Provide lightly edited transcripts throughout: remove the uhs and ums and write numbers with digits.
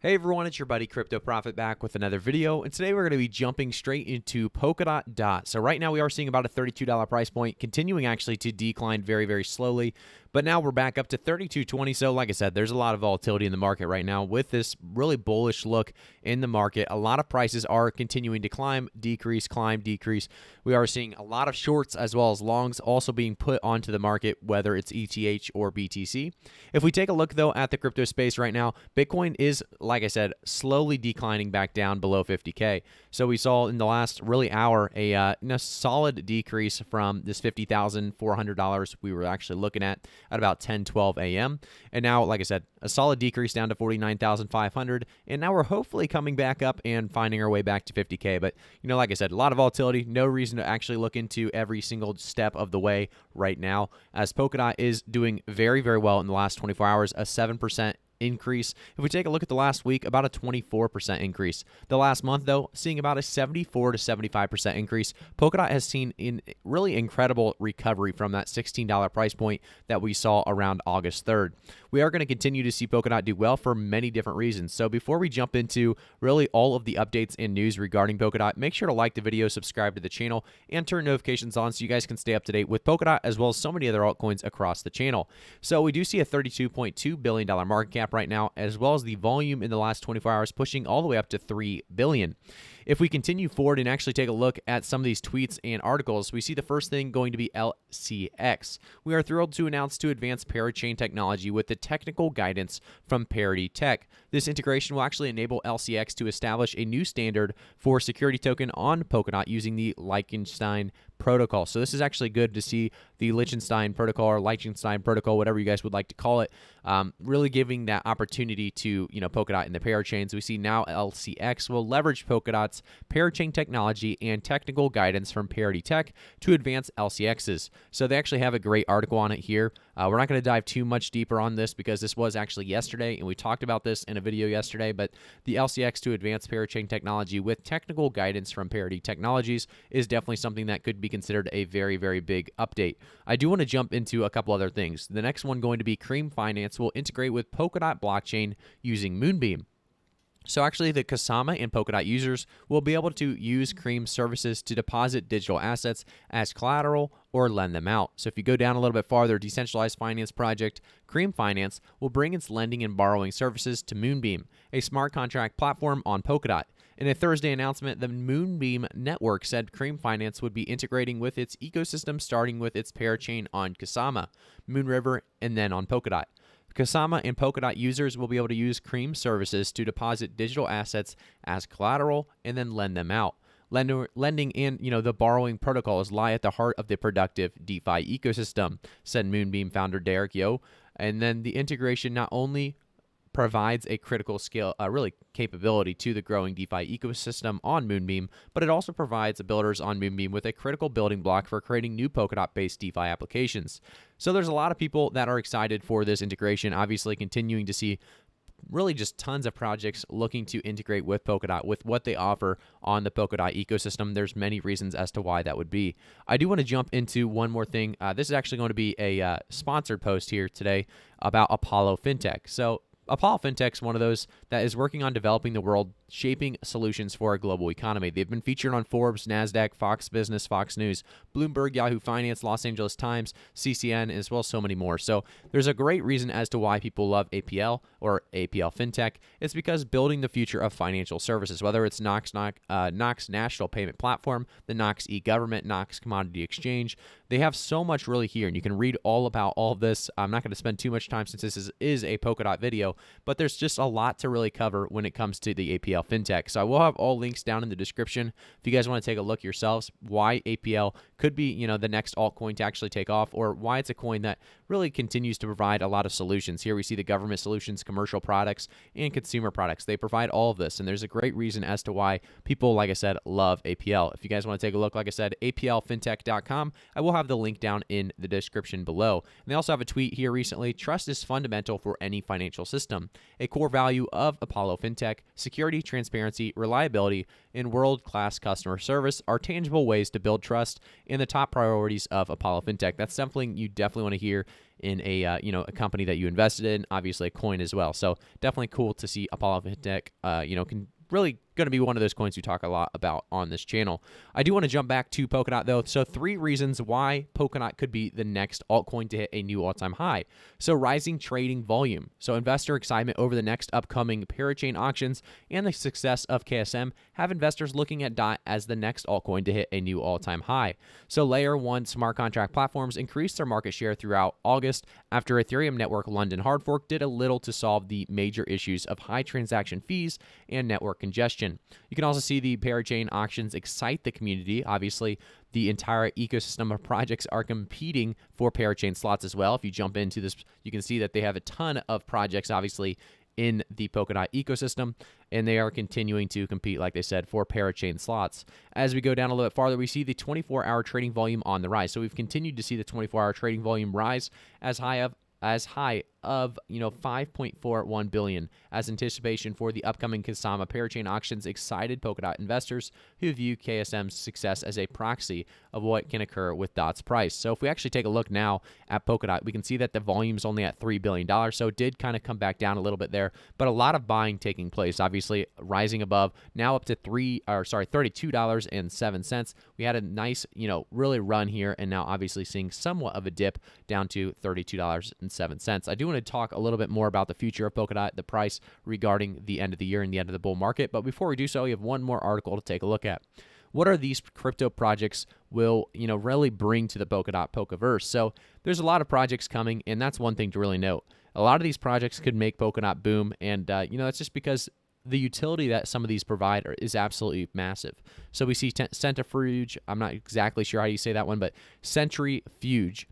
Hey everyone, it's your buddy Crypto Profit back with another video, and today we're going to be jumping straight into Polkadot. So right now we are seeing about a $32 price point, continuing actually to decline very slowly, but now we're back up to $32.20. So like I said, there's a lot of volatility in the market right now with this really bullish look in the market. A lot of prices are continuing to climb, decrease, climb, decrease. We are seeing a lot of shorts as well as longs also being put onto the market, whether it's ETH or BTC. If we take a look though at the crypto space right now, Bitcoin is, like I said, slowly declining back down below 50K. So we saw in the last really hour a solid decrease from this $50,400 we were actually looking at about 10:12 a.m. And now, like I said, a solid decrease down to 49,500. And now we're hopefully coming back up and finding our way back to 50K. But, like I said, a lot of volatility, no reason to actually look into every single step of the way right now, as Polkadot is doing very well in the last 24 hours, a 7% increase. If we take a look at the last week, about a 24% increase. The last month, though, seeing about a 74 to 75% increase. Polkadot has seen in really incredible recovery from that $16 price point that we saw around August 3rd. We are going to continue to see Polkadot do well for many different reasons. So before we jump into really all of the updates and news regarding Polkadot, make sure to like the video, subscribe to the channel, and turn notifications on so you guys can stay up to date with Polkadot as well as so many other altcoins across the channel. So we do see a $32.2 billion market cap right now, as well as the volume in the last 24 hours pushing all the way up to 3 billion. If we continue forward and actually take a look at some of these tweets and articles, we see the first thing going to be LCX. We are thrilled to announce to advance parachain technology with the technical guidance from Parity Tech. This integration will actually enable LCX to establish a new standard for security token on Polkadot using the Liechtenstein protocol. So this is actually good to see the Liechtenstein protocol or Liechtenstein protocol, whatever you guys would like to call it, really giving that opportunity to Polkadot in the parachains. We see now LCX will leverage Polkadot's parachain technology and technical guidance from Parity Tech to advance LCXs. So they actually have a great article on it here. We're not going to dive too much deeper on this because this was actually yesterday, and we talked about this in a video yesterday, but the LCX to advance parachain technology with technical guidance from Parity Technologies is definitely something that could be considered a very big update. I do want to jump into a couple other things. The next one going to be Cream Finance will integrate with Polkadot blockchain using Moonbeam. So actually, the Kusama and Polkadot users will be able to use Cream services to deposit digital assets as collateral or lend them out. So if you go down a little bit farther, decentralized finance project Cream Finance will bring its lending and borrowing services to Moonbeam, a smart contract platform on Polkadot. In a Thursday announcement, the Moonbeam network said Cream Finance would be integrating with its ecosystem, starting with its parachain on Kusama, Moonriver, and then on Polkadot. Kusama and Polkadot users will be able to use Cream services to deposit digital assets as collateral and then lend them out. Lending and the borrowing protocols lie at the heart of the productive DeFi ecosystem, said Moonbeam founder Derek Yo. And then the integration not only provides a critical scale, capability to the growing DeFi ecosystem on Moonbeam, but it also provides the builders on Moonbeam with a critical building block for creating new Polkadot-based DeFi applications. So there's a lot of people that are excited for this integration, obviously continuing to see really just tons of projects looking to integrate with Polkadot, with what they offer on the Polkadot ecosystem. There's many reasons as to why that would be. I do want to jump into one more thing. This is actually going to be a sponsored post here today about Apollo FinTech. So Apollo FinTech is one of those that is working on developing the world, shaping solutions for a global economy. They've been featured on Forbes, NASDAQ, Fox Business, Fox News, Bloomberg, Yahoo Finance, Los Angeles Times, CCN, as well as so many more. So there's a great reason as to why people love APL or APL FinTech. It's because building the future of financial services, whether it's Knox National Payment Platform, the Knox e-Government, Knox Commodity Exchange, they have so much really here, and you can read all about all of this. I'm not going to spend too much time since this is a Polkadot video, but there's just a lot to really cover when it comes to the APL FinTech. So I will have all links down in the description if you guys want to take a look yourselves why APL could be, the next altcoin to actually take off, or why it's a coin that really continues to provide a lot of solutions. Here we see the government solutions, commercial products, and consumer products. They provide all of this, and there's a great reason as to why people, like I said, love APL. If you guys want to take a look, like I said, aplfintech.com, I will have the link down in the description below. And they also have a tweet here recently: trust is fundamental for any financial system. A core value of Apollo FinTech, security, transparency, reliability, and world-class customer service are tangible ways to build trust and the top priorities of Apollo FinTech. That's something you definitely want to hear in a a company that you invested in, obviously a coin as well. So definitely cool to see Apollo Fintech, can really going to be one of those coins we talk a lot about on this channel. I do want to jump back to Polkadot though. So 3 reasons why Polkadot could be the next altcoin to hit a new all-time high. So rising trading volume. So investor excitement over the next upcoming parachain auctions and the success of KSM have investors looking at DOT as the next altcoin to hit a new all-time high. So layer 1 smart contract platforms increased their market share throughout August after Ethereum network London hard fork did a little to solve the major issues of high transaction fees and network congestion. You can also see the parachain auctions excite the community. Obviously, the entire ecosystem of projects are competing for parachain slots as well. If you jump into this, you can see that they have a ton of projects, obviously, in the Polkadot ecosystem, and they are continuing to compete, like they said, for parachain slots. As we go down a little bit farther, we see the 24-hour trading volume on the rise. So we've continued to see the 24-hour trading volume rise as high of 5.41 billion as anticipation for the upcoming Kasama parachain auctions excited Polkadot investors who view KSM's success as a proxy of what can occur with DOT's price. So if we actually take a look now at Polkadot, we can see that the volume's only at $3 billion. So it did kind of come back down a little bit there, but a lot of buying taking place, obviously rising above, now up to $32.07. We had a nice, really run here, and now obviously seeing somewhat of a dip down to $32.07. I do want to talk a little bit more about the future of Polkadot, the price regarding the end of the year and the end of the bull market. But before we do so, we have one more article to take a look at. What are these crypto projects will, really bring to the Polkadot Polkaverse? So there's a lot of projects coming, and that's one thing to really note. A lot of these projects could make Polkadot boom, and, that's just because the utility that some of these provide is absolutely massive. So we see Centrifuge, I'm not exactly sure how you say that one, but Centrifuge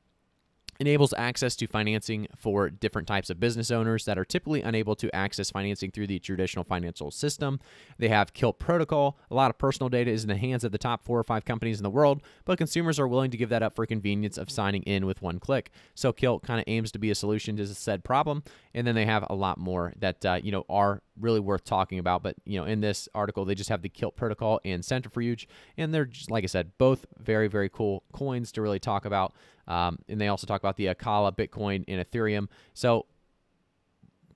enables access to financing for different types of business owners that are typically unable to access financing through the traditional financial system. They have Kilt Protocol. A lot of personal data is in the hands of the top 4 or 5 companies in the world, but consumers are willing to give that up for convenience of signing in with one click. So Kilt kind of aims to be a solution to said problem, and then they have a lot more that are really worth talking about. But in this article, they just have the Kilt Protocol and Centrifuge, and they're just, like I said, both very, very cool coins to really talk about. And they also talk about the Akala, Bitcoin, and Ethereum. So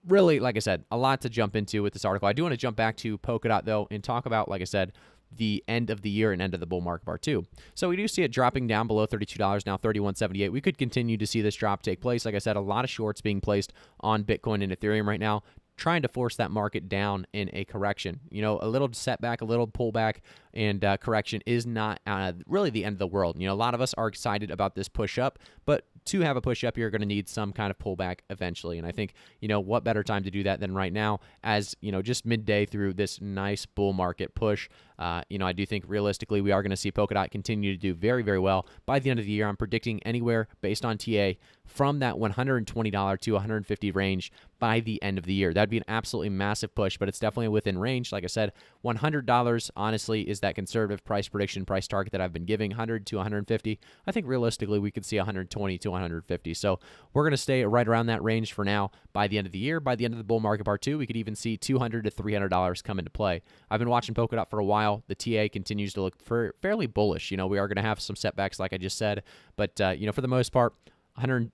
really, like I said, a lot to jump into with this article. I do want to jump back to Polkadot, though, and talk about, like I said, the end of the year and end of the bull market part 2. So we do see it dropping down below $32, now $31.78. We could continue to see this drop take place. Like I said, a lot of shorts being placed on Bitcoin and Ethereum right now, trying to force that market down in a correction. A little setback, a little pullback, and correction is not really the end of the world. A lot of us are excited about this push up, but to have a push up, you're going to need some kind of pullback eventually. And I think, what better time to do that than right now as, just midday through this nice bull market push. I do think realistically we are going to see Polkadot continue to do very, very well. By the end of the year, I'm predicting anywhere based on TA from that $120 to $150 range by the end of the year. That'd be an absolutely massive push, but it's definitely within range. Like I said, $100 honestly is that conservative price prediction, price target that I've been giving, 100 to 150. I think realistically we could see 120 to 150. So we're going to stay right around that range for now by the end of the year. By the end of the bull market part 2, we could even see $200 to $300 come into play. I've been watching Polkadot for a while. The TA continues to look fairly bullish. We are going to have some setbacks, like I just said, but for the most part, 100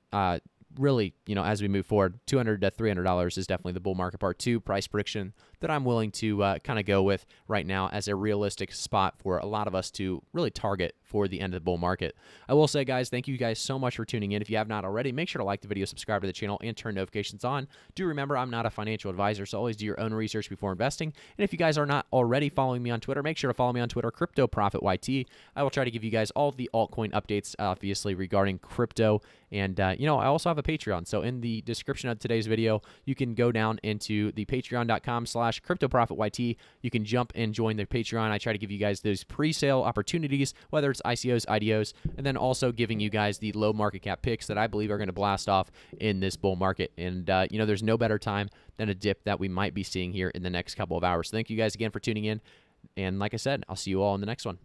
really, as we move forward, $200 to $300 is definitely the bull market part 2 price prediction that I'm willing to kind of go with right now as a realistic spot for a lot of us to really target for the end of the bull market. I will say, guys, thank you guys so much for tuning in. If you have not already, make sure to like the video, subscribe to the channel, and turn notifications on. Do remember, I'm not a financial advisor, so always do your own research before investing. And if you guys are not already following me on Twitter, make sure to follow me on Twitter, CryptoProfitYT. I will try to give you guys all the altcoin updates, obviously, regarding crypto. And, I also have a Patreon. So in the description of today's video, you can go down into the patreon.com/CryptoProfitYT. You can jump and join the Patreon. I try to give you guys those pre-sale opportunities, whether it's ICOs, IDOs, and then also giving you guys the low market cap picks that I believe are going to blast off in this bull market. And, there's no better time than a dip that we might be seeing here in the next couple of hours. So thank you guys again for tuning in. And like I said, I'll see you all in the next one.